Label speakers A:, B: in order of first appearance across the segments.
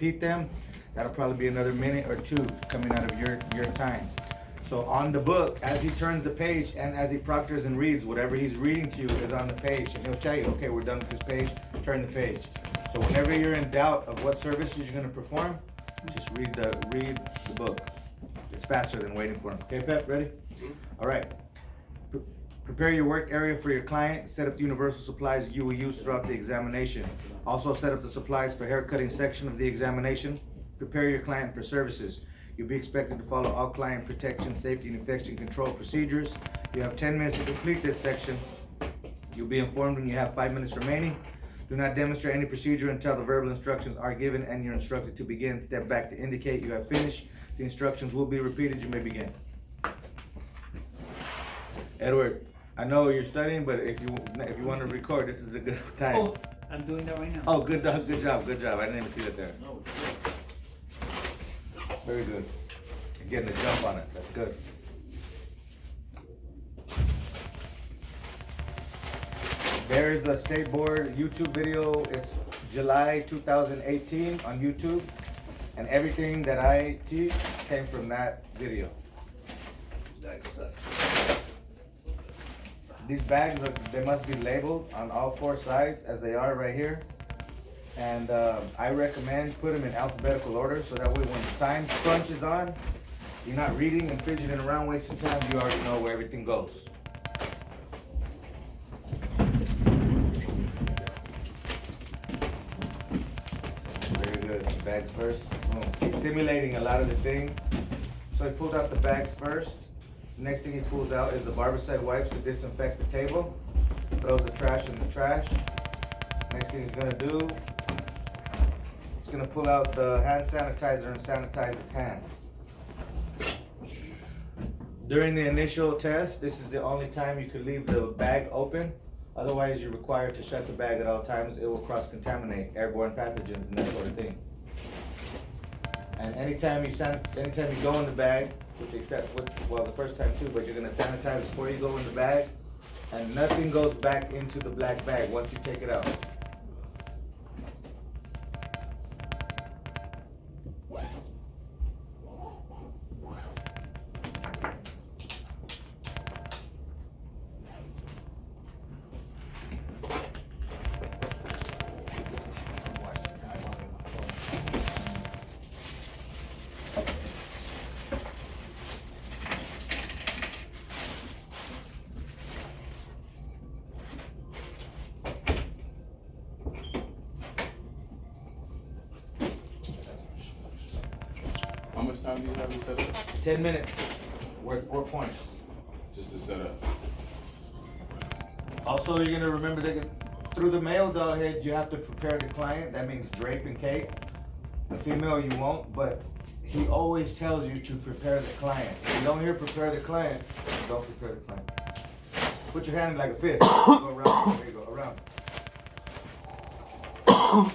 A: repeat them, that'll probably be another minute or two coming out of your time. So on the book, as he turns the page and as he proctors and reads, whatever he's reading to you is on the page. And he'll tell you, okay, we're done with this page, turn the page. So whenever you're in doubt of what services you're going to perform, just read the book. It's faster than waiting for him. Okay, Pep, ready? All right. Prepare your work area for your client. Set up the universal supplies you will use throughout the examination. Also set up the supplies for haircutting section of the examination. Prepare your client for services. You'll be expected to follow all client protection, safety, and infection control procedures. You have 10 minutes to complete this section. You'll be informed when you have 5 minutes remaining. Do not demonstrate any procedure until the verbal instructions are given and you're instructed to begin. Step back to indicate you have finished. The instructions will be repeated. You may begin. Edward, I know you're studying, but if you want to record, this is a good time.
B: Oh, I'm doing that right now.
A: Oh, good job, good job, good job. I didn't even see that there.
B: No.
A: Very good. You're getting a jump on it. That's good. There's a State Board YouTube video. It's July 2018 on YouTube. And everything that I teach came from that video.
B: This bag sucks.
A: These bags, they must be labeled on all 4 sides as they are right here. And I recommend put them in alphabetical order so that way when the time crunch is on, you're not reading and fidgeting around wasting time. You already know where everything goes. Very good. Bags first. Boom. He's simulating a lot of the things. So he pulled out the bags first. Next thing he pulls out is the Barbicide wipes to disinfect the table. Throws the trash in the trash. Next thing he's gonna do, he's gonna pull out the hand sanitizer and sanitize his hands. During the initial test, this is the only time you could leave the bag open. Otherwise, you're required to shut the bag at all times. It will cross-contaminate airborne pathogens and that sort of thing. And anytime you go in the bag, well, the first time too, but you're gonna sanitize before you go in the bag, and nothing goes back into the black bag once you take it out.
C: How much time do you have to set up?
A: 10 minutes, worth 4 points.
C: Just to set up.
A: Also, you're gonna remember that through the male dog head, you have to prepare the client. That means drape and cape. The female, you won't, but he always tells you to prepare the client. If you don't hear prepare the client, don't prepare the client. Put your hand in like a fist. Go around. There you go, around. We're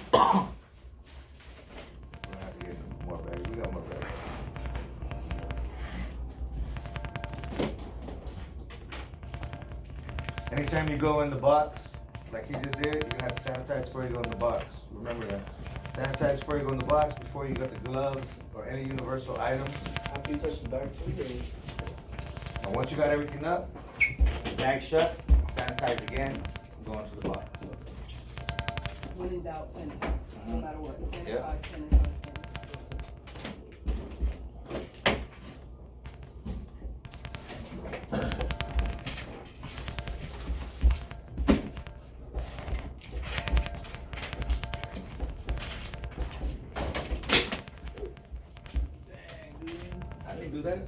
A: gonna have to get more bags. We got more bags. Anytime you go in the box, like he just did, you're gonna have to sanitize before you go in the box. Remember that. Sanitize before you go in the box, before you got the gloves or any universal items.
B: After you touch the bag too,
A: And once you got everything up, bag shut, sanitize again, go into the box.
D: When in doubt, sanitize. No matter what. Sanitize,
A: Yep.
D: sanitize, sanitize.
A: I didn't do that.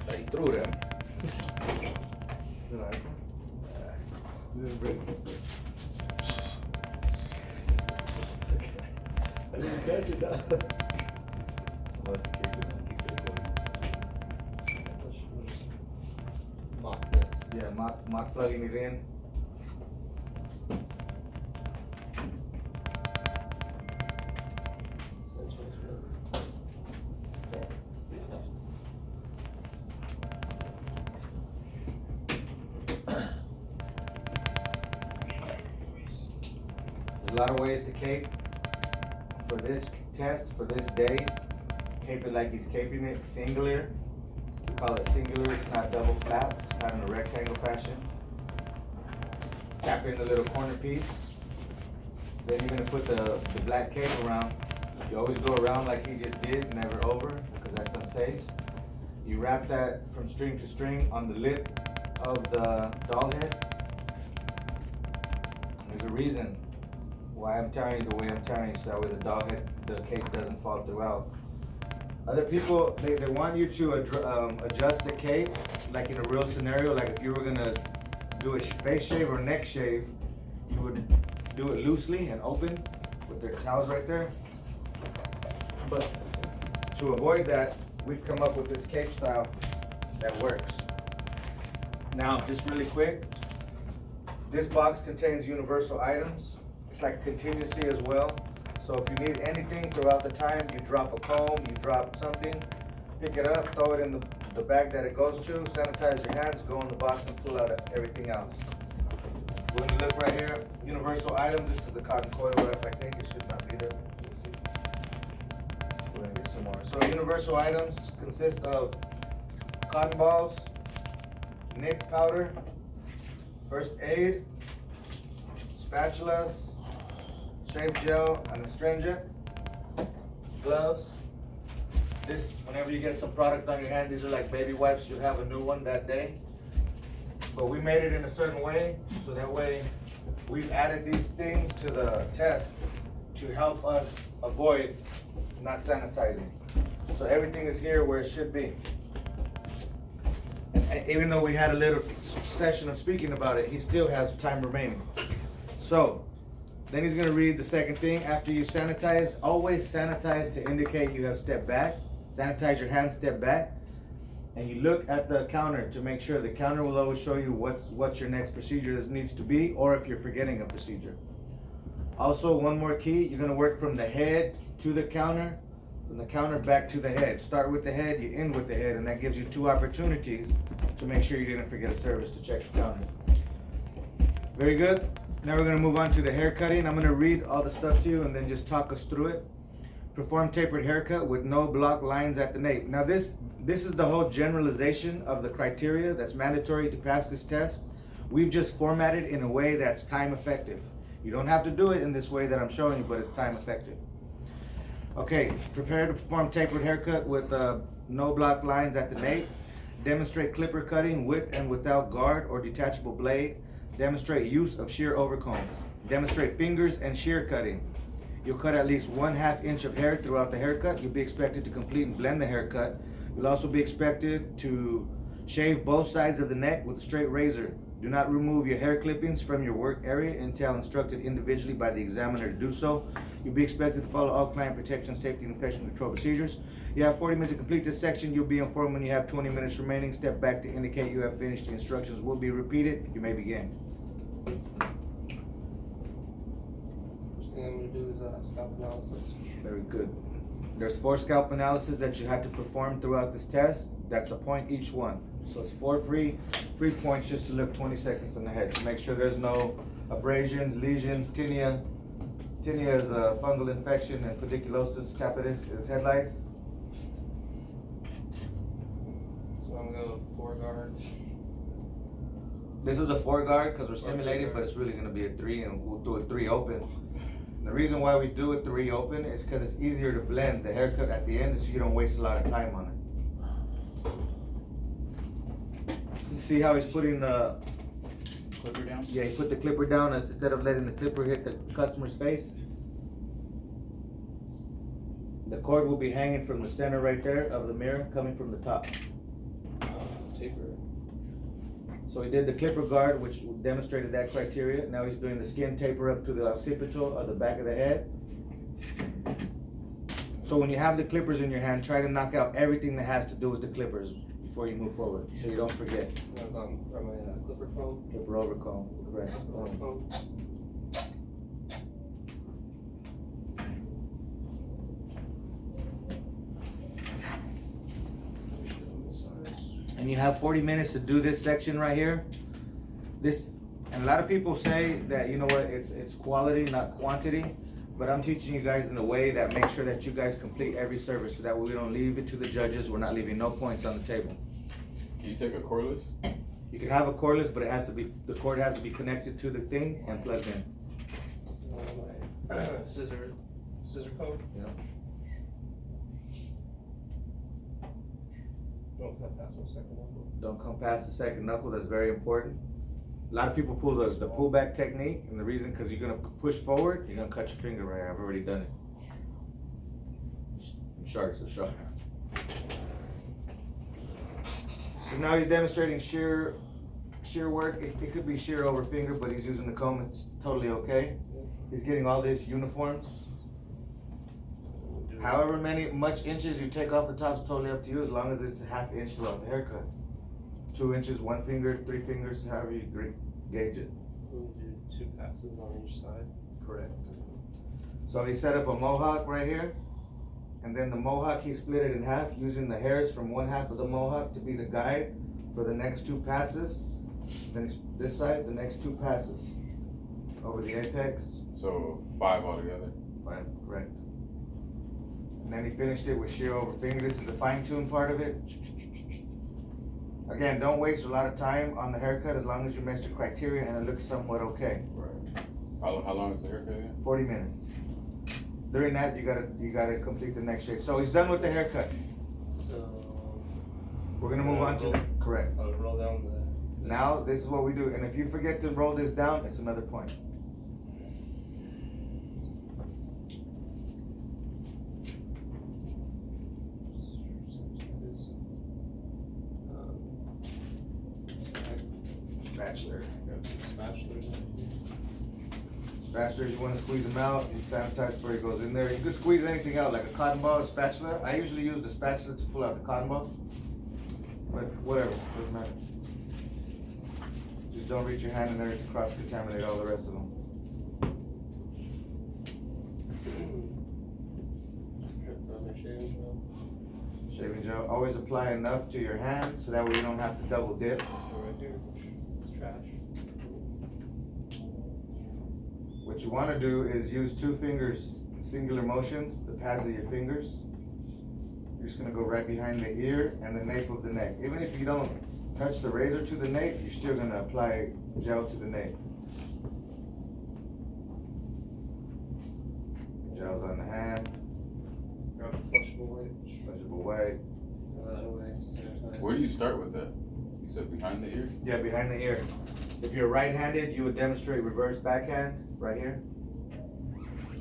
A: I threw them.
B: I didn't catch it though. Mock this.
A: Yeah, mock plugging it in. lot of ways to cape. For this test, for this day, cape it like he's caping it singular. We call it singular, it's not double flap, it's not in a rectangle fashion. Tap in the little corner piece. Then you're gonna put the black cape around. You always go around like he just did, never over, because that's unsafe. You wrap that from string to string on the lip of the doll head. There's a reason why I'm tying you the way I'm tying you, so that way the doll head, the cape doesn't fall throughout. Other people, they want you to adjust the cape, like in a real scenario, like if you were gonna do a face shave or neck shave, you would do it loosely and open with their towels right there. But to avoid that, we've come up with this cape style that works. Now, just really quick, this box contains universal items. It's like contingency as well. So if you need anything throughout the time, you drop a comb, you drop something, pick it up, throw it in the bag that it goes to, sanitize your hands, go in the box and pull out everything else. When you look right here, universal items, this is the cotton coil wrap, I think it should not be there. Let's see. We're gonna get some more. So universal items consist of cotton balls, nick powder, first aid, spatulas, shave gel and astringent, gloves. This, whenever you get some product on your hand, these are like baby wipes, you'll have a new one that day. But we made it in a certain way, so that way we've added these things to the test to help us avoid not sanitizing. So everything is here where it should be. And even though we had a little session of speaking about it, he still has time remaining. So, then he's gonna read the second thing. After you sanitize, always sanitize to indicate you have stepped back. Sanitize your hands, step back. And you look at the counter to make sure the counter will always show you what's your next procedure needs to be, or if you're forgetting a procedure. Also, one more key, you're gonna work from the head to the counter, from the counter back to the head. Start with the head, you end with the head, and that gives you 2 opportunities to make sure you didn't forget a service to check the counter. Very good. Now we're gonna move on to the hair cutting. I'm gonna read all the stuff to you and then just talk us through it. Perform tapered haircut with no block lines at the nape. Now this is the whole generalization of the criteria that's mandatory to pass this test. We've just formatted in a way that's time effective. You don't have to do it in this way that I'm showing you, but it's time effective. Okay, prepare to perform tapered haircut with no block lines at the nape. Demonstrate clipper cutting with and without guard or detachable blade. Demonstrate use of shear overcomb. Demonstrate fingers and shear cutting. You'll cut at least 1/2 inch of hair throughout the haircut. You'll be expected to complete and blend the haircut. You'll also be expected to shave both sides of the neck with a straight razor. Do not remove your hair clippings from your work area until instructed individually by the examiner to do so. You'll be expected to follow all client protection, safety, and infection control procedures. You have 40 minutes to complete this section. You'll be informed when you have 20 minutes remaining. Step back to indicate you have finished. The instructions will be repeated. You may begin.
E: First thing I'm gonna do is scalp analysis.
A: Very good. There's 4 scalp analysis that you had to perform throughout this test. That's a point each one. So it's 4 free points just to look 20 seconds on the head to make sure there's no abrasions, lesions, tinea. Tinea is a fungal infection, and pediculosis capitis is head lice.
E: So I'm gonna go 4 guard.
A: This is a 4 guard because we're simulating, but it's really gonna be a 3, and we'll do a 3 open. The reason why we do a 3 open is because it's easier to blend the haircut at the end so you don't waste a lot of time on it. You see how he's putting the
C: Clipper down?
A: Yeah, he put the clipper down instead of letting the clipper hit the customer's face. The cord will be hanging from the center right there of the mirror, coming from the top.
E: Taper.
A: So he did the clipper guard, which demonstrated that criteria. Now he's doing the skin taper up to the occipital of the back of the head. So when you have the clippers in your hand, try to knock out everything that has to do with the clippers before you move forward, so you don't forget.
E: I'm going for my clipper comb.
A: Clipper over comb, correct.
E: Comb.
A: And you have 40 minutes to do this section right here. This And a lot of people say that, you know what, it's quality, not quantity. But I'm teaching you guys in a way that makes sure that you guys complete every service so that we don't leave it to the judges. We're not leaving no points on the table.
C: Can you take a cordless?
A: You can have a cordless, but it has to be, the cord has to be connected to the thing and plugged in.
E: Scissor code.
A: You know?
E: Don't cut past my second knuckle.
A: Don't come past the second knuckle. That's very important. A lot of people pull the pullback technique, and the reason, because you're gonna push forward, you're gonna cut your finger right here. I've already done it. Sharks are sharp. So now he's demonstrating shear work. It could be shear over finger, but he's using the comb. It's totally okay. He's getting all this uniform. However much inches you take off the top is totally up to you, as long as it's a half inch throughout the haircut. 2 inches, 1 finger, 3 fingers, however you gauge it.
E: We'll do 2 passes on each side.
A: Correct. So he set up a mohawk right here, and then the mohawk, he split it in half, using the hairs from one half of the mohawk to be the guide for the next 2 passes. Then this side, the next 2 passes over the apex.
C: So 5 altogether.
A: 5, correct. And then he finished it with shear over finger. This is the fine-tune part of it. Again, don't waste a lot of time on the haircut as long as you match the criteria and it looks somewhat okay.
C: Right. How long is the haircut again?
A: 40 minutes. During that, you gotta complete the next shave. So he's done with the haircut.
E: So
A: We're gonna move on to correct.
E: I'll roll down the.
A: Now, this is what we do. And if you forget to roll this down, it's another point. Spatula. Spatulas, you want to squeeze them out. You sanitize before it goes in there. You can squeeze anything out, like a cotton ball, a spatula. I usually use the spatula to pull out the cotton balls. But whatever, doesn't matter. Just don't reach your hand in there to cross-contaminate all the rest of them. Shaving gel. Always apply enough to your hand so that way you don't have to double dip.
E: Right here. Trash.
A: What you want to do is use 2 fingers in singular motions, the pads of your fingers. You're just going to go right behind the ear and the nape of the neck. Even if you don't touch the razor to the nape, you're still going to apply gel to the nape. Gel's on the hand.
E: Grab a flushable wipe.
A: Flushable wipe.
E: That away. Sanitize.
C: Where do you start with that? You said behind the ear?
A: Yeah, behind the ear. If you're right-handed, you would demonstrate reverse backhand right here.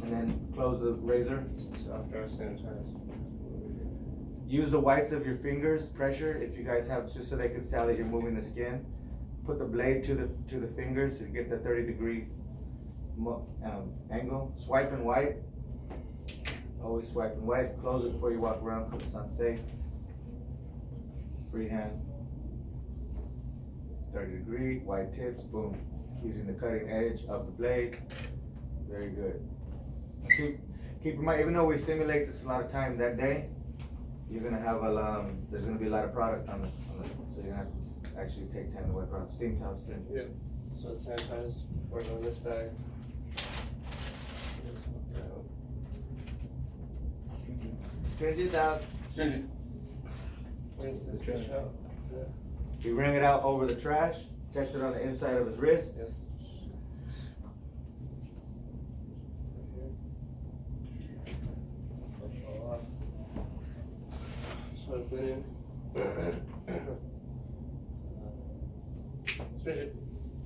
A: And then close the razor.
E: So after I sanitize.
A: Use the whites of your fingers, pressure, if you guys have, just so they can tell that you're moving the skin. Put the blade to the fingers to get the 30-degree angle. Swipe and wipe. Always swipe and wipe. Close it before you walk around because it's unsafe. Free hand. 30-degree, white tips, boom. Using the cutting edge of the blade. Very good. Keep in mind, even though we simulate this a lot of time that day, you're gonna have there's gonna be a lot of product on the so you're gonna have to actually take time to wipe out. Steam towel, string.
E: Yep. So it's sanitized before I go in this bag.
A: String it out.
C: String it.
E: Rinse this trash out.
A: We wring it out over the trash, test it on the inside of his wrists.
E: So I put in. Stretch it.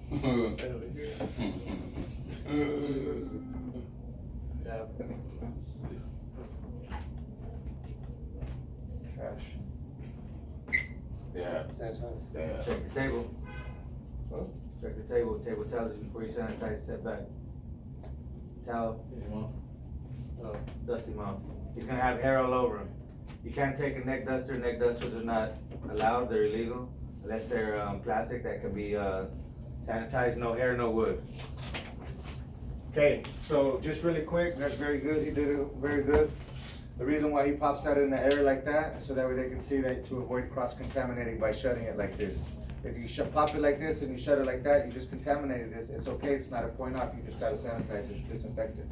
E: Right over here. Dab. Trash.
C: Yeah.
E: Sanitize.
C: Yeah.
A: Check the table.
E: Huh?
A: Check the table. The table tells you before you sanitize, set back. Towel,
E: Oh.
A: dusty mouth. He's gonna have hair all over him. You can't take a neck duster. Neck dusters are not allowed. They're illegal unless they're plastic that can be sanitized. No hair, no wood. Okay, so just really quick, that's very good. He did it very good. The reason why he pops that in the air like that is so that way they can see that to avoid cross-contaminating by shutting it like this. If you pop it like this and you shut it like that, you just contaminated this. It's okay, it's not a point off, you just gotta sanitize, it's disinfectant.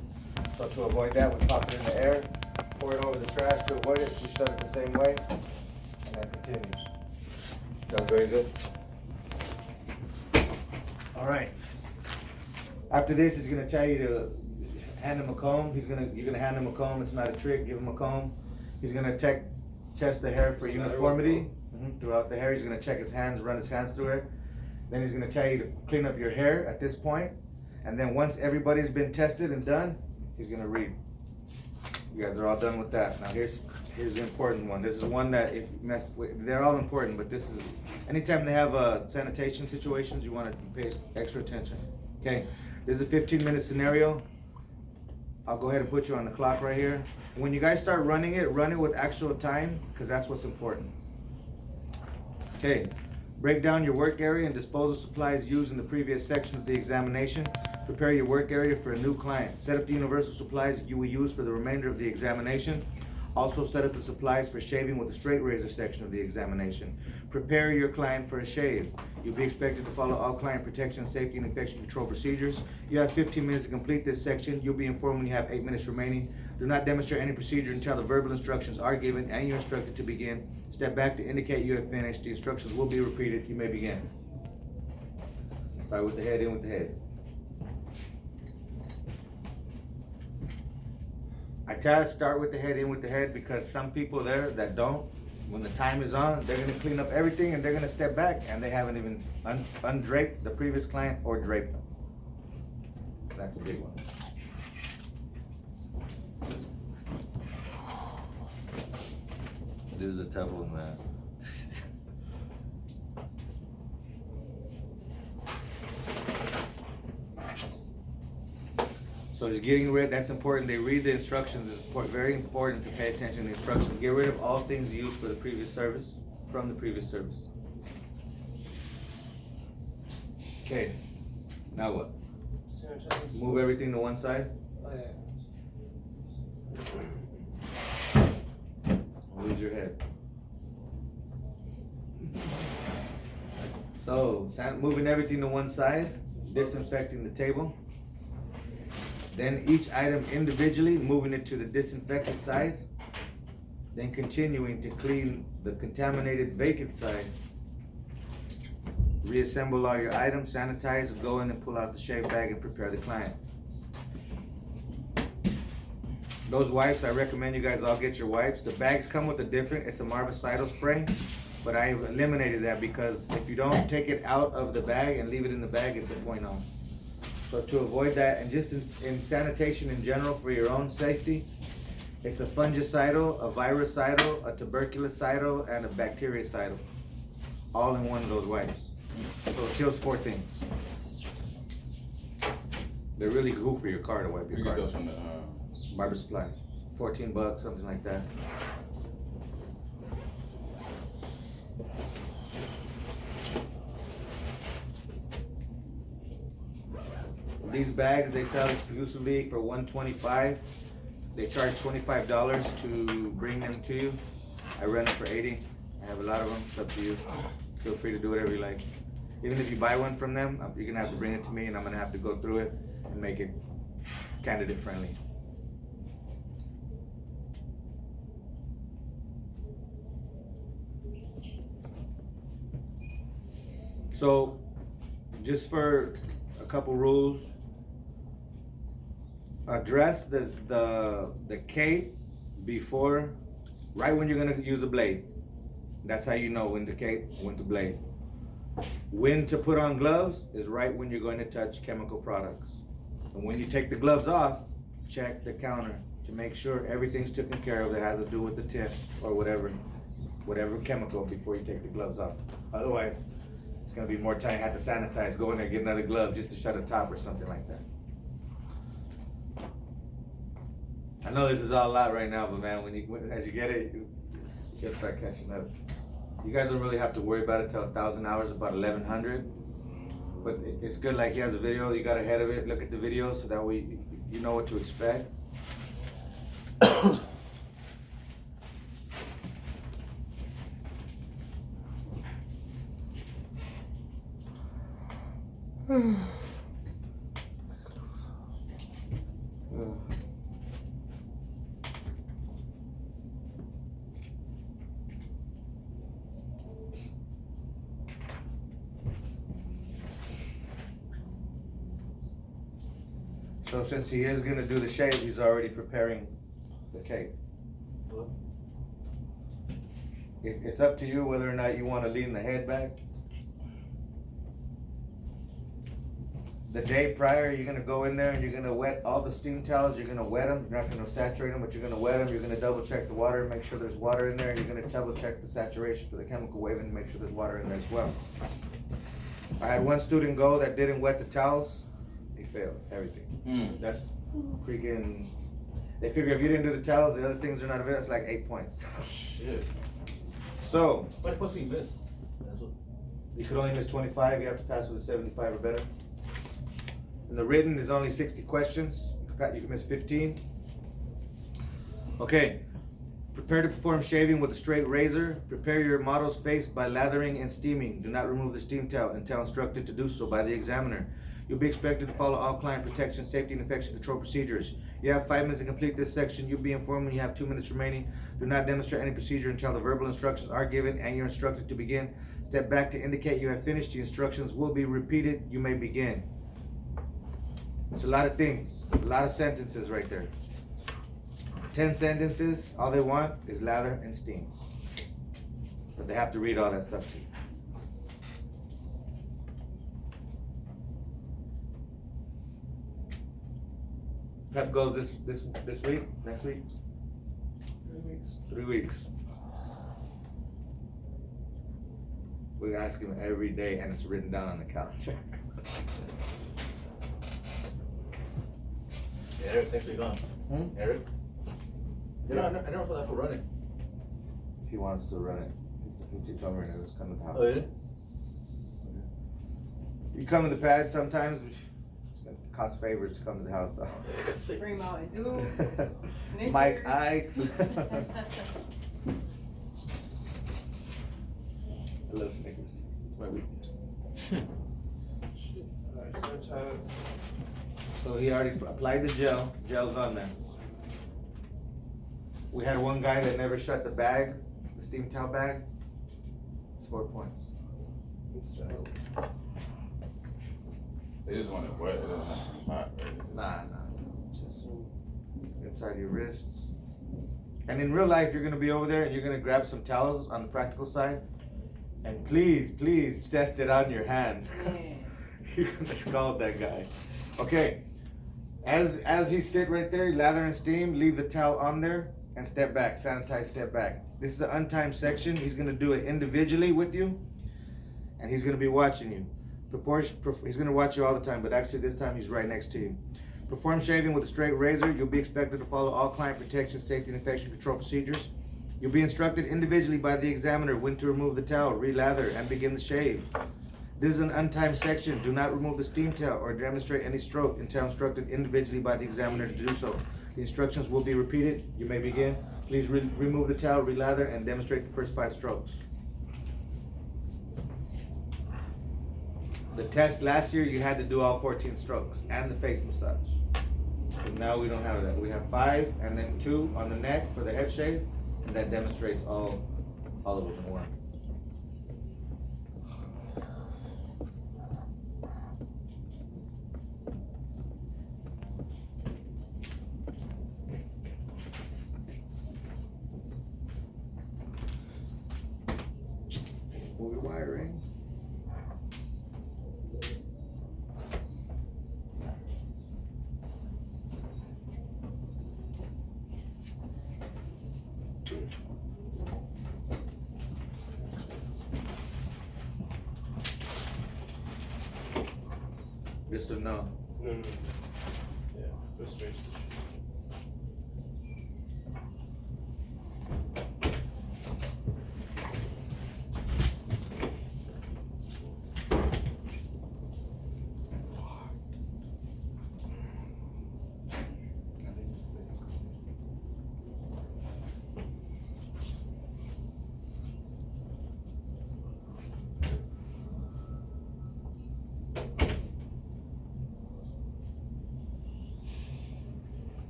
A: So to avoid that, we pop it in the air, pour it over the trash to avoid it, we shut it the same way, and then continues. Sounds very good. All right. After this, he's gonna tell you to hand him a comb. You're gonna hand him a comb. It's not a trick. Give him a comb. He's gonna test the hair for uniformity throughout the hair. He's gonna check his hands, run his hands through it. Then he's gonna tell you to clean up your hair at this point. And then once everybody's been tested and done, he's gonna read. You guys are all done with that. Now here's the important one. This is one that if you mess with, they're all important, but this is, anytime they have sanitation situations, you wanna pay extra attention. Okay, this is a 15-minute scenario. I'll go ahead and put you on the clock right here. When you guys start running it, run it with actual time, because that's what's important. Okay, break down your work area and dispose of supplies used in the previous section of the examination. Prepare your work area for a new client. Set up the universal supplies that you will use for the remainder of the examination. Also set up the supplies for shaving with the straight razor section of the examination. Prepare your client for a shave. You'll be expected to follow all client protection, safety, and infection control procedures. You have 15 minutes to complete this section. You'll be informed when you have 8 minutes remaining. Do not demonstrate any procedure until the verbal instructions are given and you're instructed to begin. Step back to indicate you have finished. The instructions will be repeated. You may begin. Start with the head, in with the head. I try to start with the head, in with the head, because some people there that don't, when the time is on, they're gonna clean up everything and they're gonna step back and they haven't even undraped the previous client or draped them. That's a big one. This is a tough one, man. So just getting rid, that's important. They read the instructions. It's very important to pay attention to the instructions. Get rid of all things used for the previous service, from the previous service. Okay, now what? Move everything to one side.
E: Oh, yeah.
A: Lose your head. So, moving everything to one side, disinfecting the table. Then each item individually, moving it to the disinfected side. Then continuing to clean the contaminated vacant side. Reassemble all your items, sanitize, go in and pull out the shave bag and prepare the client. Those wipes, I recommend you guys all get your wipes. The bags come with it's a marvicidal spray, but I eliminated that because if you don't take it out of the bag and leave it in the bag, it's a point on. So to avoid that, and just in sanitation in general for your own safety, it's a fungicidal, a virucidal, a tuberculocidal, and a bactericidal. All in one of those wipes. So it kills 4 things. They're really good for your car to wipe your car.
C: You get those from the
A: Barber Supply. $14, something like that. These bags they sell exclusively for $125. They charge $25 to bring them to you. I rent them for $80. I have a lot of them. It's up to you. Feel free to do whatever you like. Even if you buy one from them, you're gonna have to bring it to me, and I'm gonna have to go through it and make it candidate friendly. So, just for a couple rules, address the cape before, right when you're gonna use a blade. That's how you know when to cape, when to blade. When to put on gloves is right when you're going to touch chemical products. And when you take the gloves off, check the counter to make sure everything's taken care of that has to do with the tint or whatever chemical before you take the gloves off. Otherwise, it's gonna be more time. You have to sanitize, go in there, get another glove just to shut a top or something like that. I know this is all a lot right now, but man, as you get it, you'll start catching up. You guys don't really have to worry about it till 1,000 hours, about 1,100. But it's good, like he has a video, you got ahead of it, look at the video so that way you know what to expect. So since he is gonna do the shave, he's already preparing the cake. It's up to you whether or not you wanna lean the head back. The day prior, you're gonna go in there and you're gonna wet all the steam towels, you're gonna wet them, you're not gonna saturate them, but you're gonna wet them, you're gonna double check the water, make sure there's water in there, and you're gonna double check the saturation for the chemical wave and make sure there's water in there as well. I had one student go that didn't wet the towels, he failed everything. That's freaking, they figure if you didn't do the towels, the other things are not available, it's like 8 points.
C: Shit.
A: So,
F: What points can you miss? That's what.
A: you could only miss 25, you have to pass with a 75 or better. And the written is only 60 questions, you can miss 15. Okay, prepare to perform shaving with a straight razor. Prepare your model's face by lathering and steaming. Do not remove the steam towel until instructed to do so by the examiner. You'll be expected to follow all client protection, safety, and infection control procedures. You have 5 minutes to complete this section. You'll be informed when you have 2 minutes remaining. Do not demonstrate any procedure until the verbal instructions are given and you're instructed to begin. Step back to indicate you have finished. The instructions will be repeated. You may begin. It's a lot of things, a lot of sentences right there. 10 sentences, all they want is lather and steam. But they have to read all that stuff to you. Prep goes this week, next week?
E: 3 weeks.
A: 3 weeks. We ask him every day and it's written down on the calendar.
F: Yeah, Eric, thanks for you gone. Eric? You know, I never thought that for running.
A: He wants to run it. He's covering it. It's come to the house.
F: Oh, did it?
A: You come to the pad sometimes. It's gonna cost favors to come to the house though.
D: Green Mountain Dew, Snickers.
A: Mike Ikes. I love Snickers. It's my weakness.
E: Alright, Snapchat.
A: So he already applied the gel. Gel's on there. We had one guy that never shut the bag, the steam towel bag. Scored points.
E: It's gel.
C: They just want it wet. They don't have to hot, right?
A: Nah.
E: Just
A: Inside your wrists. And in real life, you're gonna be over there and you're gonna grab some towels on the practical side. And please test it on your hand.
D: Man.
A: You're gonna scald that guy. Okay. As he sit right there, lather and steam, leave the towel on there and step back, sanitize, step back. This is the untimed section. He's gonna do it individually with you and he's gonna be watching you. He's gonna watch you all the time, but actually this time he's right next to you. Perform shaving with a straight razor. You'll be expected to follow all client protection, safety, and infection control procedures. You'll be instructed individually by the examiner when to remove the towel, re-lather, and begin the shave. This is an untimed section. Do not remove the steam towel or demonstrate any stroke until instructed individually by the examiner to do so. The instructions will be repeated. You may begin. Please remove the towel, re-lather, and demonstrate the first 5 strokes. The test last year, you had to do all 14 strokes and the face massage. So now we don't have that. We have 5 and then 2 on the neck for the head shave, and that demonstrates all of them more. Movie wiring. Yes or no?
E: No. Yeah, go straight to the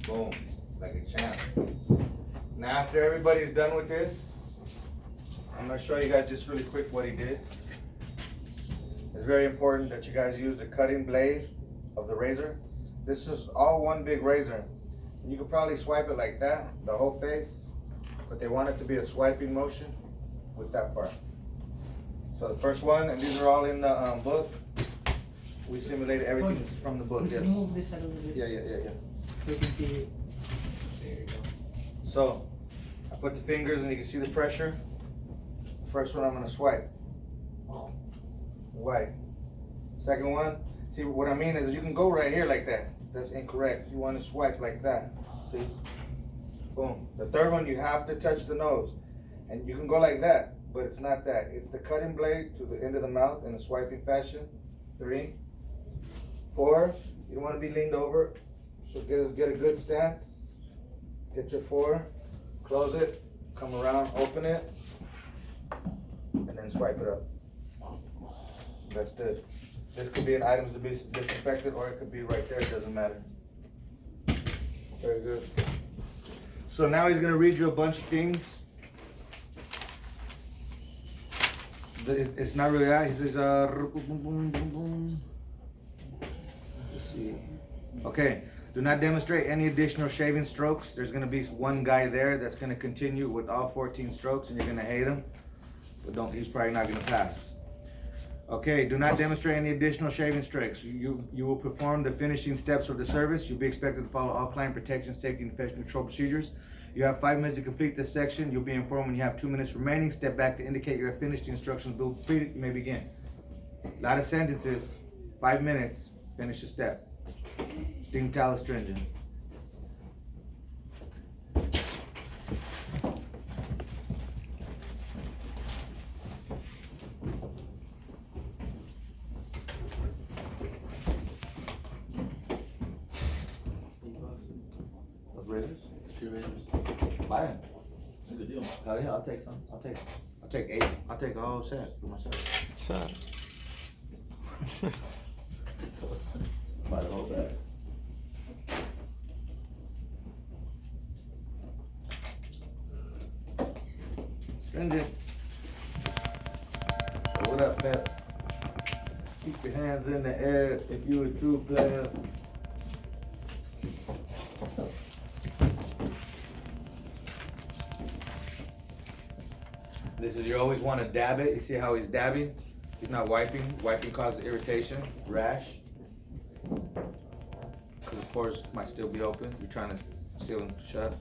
A: Boom, like a champ. Now after everybody's done with this, I'm gonna show you guys just really quick what he did. It's very important that you guys use the cutting blade of the razor. This is all one big razor. You could probably swipe it like that, the whole face, but they want it to be a swiping motion with that part. So the first one, and these are all in the book. We simulated everything from the book, yes.
D: Can you move this a little bit?
A: Yeah.
D: So you can see it.
E: There you go.
A: So, I put the fingers and you can see the pressure. First one I'm gonna swipe. White. Second one, see what I mean is you can go right here like that. That's incorrect. You wanna swipe like that. See? Boom. The third one, you have to touch the nose. And you can go like that, but it's not that. It's the cutting blade to the end of the mouth in a swiping fashion. 3, 4, you don't wanna be leaned over. So get a good stance. Get your 4, close it, come around, open it, and then swipe it up. That's good. This could be an items to be disinfected, or it could be right there, it doesn't matter. Very good. So now he's gonna read you a bunch of things. It's not really that, he says, let's see. Okay, do not demonstrate any additional shaving strokes. There's gonna be one guy there that's gonna continue with all 14 strokes and you're gonna hate him, but he's probably not gonna pass. Okay, do not demonstrate any additional shaving strokes. You will perform the finishing steps of the service. You'll be expected to follow all client protection, safety, and infection control procedures. You have 5 minutes to complete this section. You'll be informed when you have 2 minutes remaining. Step back to indicate you have finished the instructions. Will completed, you may begin. A lot of sentences, 5 minutes, finish the step. Steam towel astringent. Those razors?
F: 2 razors.
A: Buy them.
F: That's a good deal.
A: Hell yeah, I'll take some. I'll take 8. I'll take a whole set for myself. Buy the whole bag. Stringent. What up, Pep? Keep your hands in the air if you a true player. This is, you always want to dab it. You see how he's dabbing? He's not wiping. Wiping causes irritation, rash. Because the pores might still be open. You're trying to seal them shut.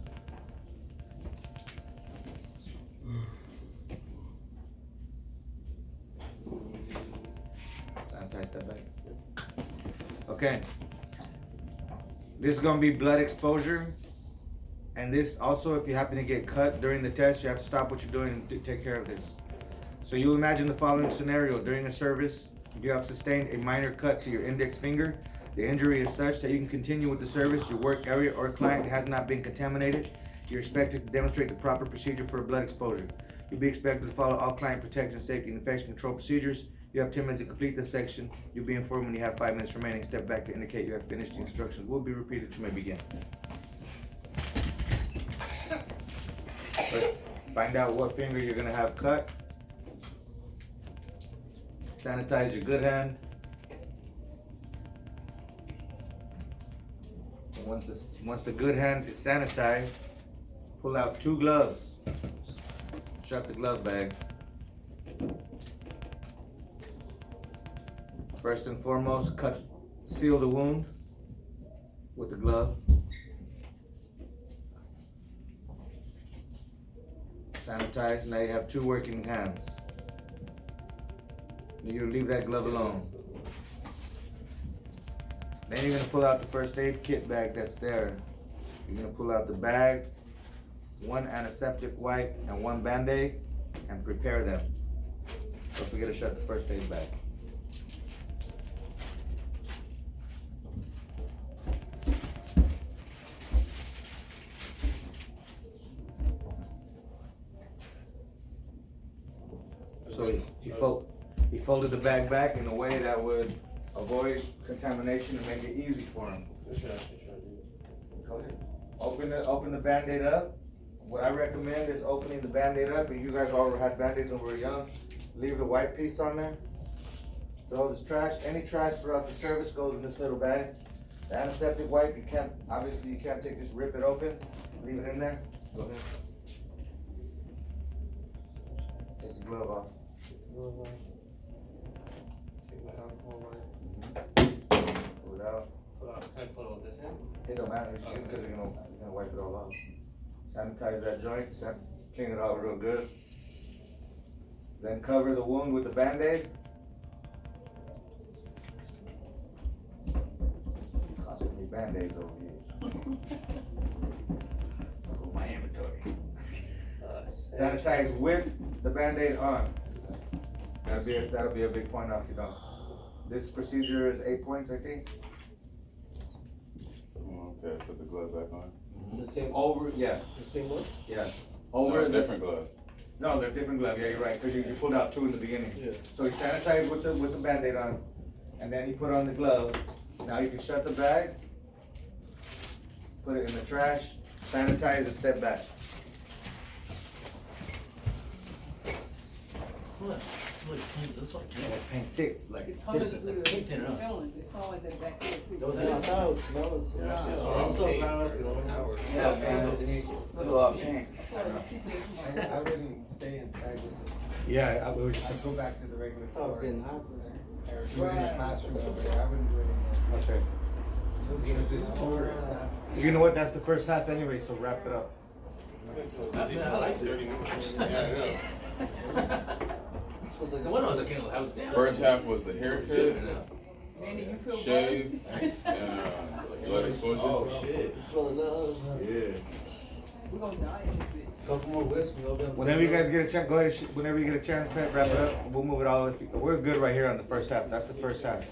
A: Sanitize that back. Okay. This is going to be blood exposure. And this also, if you happen to get cut during the test, you have to stop what you're doing and take care of this. So you'll imagine the following scenario. During a service, you have sustained a minor cut to your index finger. The injury is such that you can continue with the service. Your work area or client has not been contaminated. You're expected to demonstrate the proper procedure for a blood exposure. You'll be expected to follow all client protection, safety, and infection control procedures. You have 10 minutes to complete this section. You'll be informed when you have 5 minutes remaining. Step back to indicate you have finished. The instructions will be repeated. You may begin. First, find out what finger you're gonna have cut. Sanitize your good hand. And once the good hand is sanitized, pull out 2 gloves. Shut the glove bag. First and foremost, seal the wound with the glove. Sanitize, now you have 2 working hands. You leave that glove alone. Then you're gonna pull out the first aid kit bag that's there. You're gonna pull out the bag, 1 antiseptic wipe, and 1 Band-Aid, and prepare them. Don't forget to shut the first aid bag. So he folded the bag back in a way that would avoid contamination and make it easy for him.
E: What should I do?
A: Go ahead. Open the Band-Aid up. What I recommend is opening the Band-Aid up, and you guys all had Band-Aids when we were young. Leave the white piece on there. Throw this trash. Any trash throughout the service goes in this little bag. The antiseptic wipe, you can't take, just rip it open, leave it in there. Go ahead. Take the glove off.
E: Take my alcohol right.
A: Pull it out.
E: Can I pull it with this hand?
A: It don't matter, because you're gonna wipe it all off. Sanitize that joint, clean it out real good. Then cover the wound with the Band-Aid. Costing me Band-Aids over here. I'll go my inventory. Sanitize with the Band-Aid on. That'll be a big point off, you don't. This procedure is 8 points, I think.
C: Okay, put the glove back on.
B: The same,
A: Over, yeah,
B: the same one?
A: yeah.
C: No,
A: Over
C: it's
A: this.
C: different glove.
A: No, they're different gloves, yeah, you're right, because you pulled out 2 in the beginning.
B: Yeah.
A: So he sanitized with the Band-Aid on, and then he put on the glove. Now you can shut the bag, put it in the trash, sanitize and step back. Paint thick, like.
D: It's coming
A: thick.
D: through the ceiling, it smells like that back there too.
B: I thought I was smelling something. I'm so glad I'm the only one.
F: Yeah, man, it's a little pink.
G: I wouldn't stay inside with this.
A: Yeah,
G: I'd go back to the regular
B: I thought it was
G: floor.
B: getting hot for a second.
G: Or do it in the classroom over there. I wouldn't do it in
A: okay.
G: there. So because this tour is not.
A: You know what, that's the first half anyway, so wrap it up.
F: I like 30 minutes.
C: Yeah, I know.
B: Smells like
F: The
B: a
F: one was
B: smoke.
F: a candle. I was
C: First half was the haircut,
D: Manny, you feel
C: shave,
D: buzzed?
C: and blood exposure.
F: Oh shit.
B: You smelling love?
C: Yeah.
D: We're gonna die in this bitch.
G: Couple more whiskey, we'll be on.
A: Whenever you guys get a chance, go ahead, whenever you get a chance, Pat, wrap it up, we'll move it all, we're good right here on the first half, that's the first half.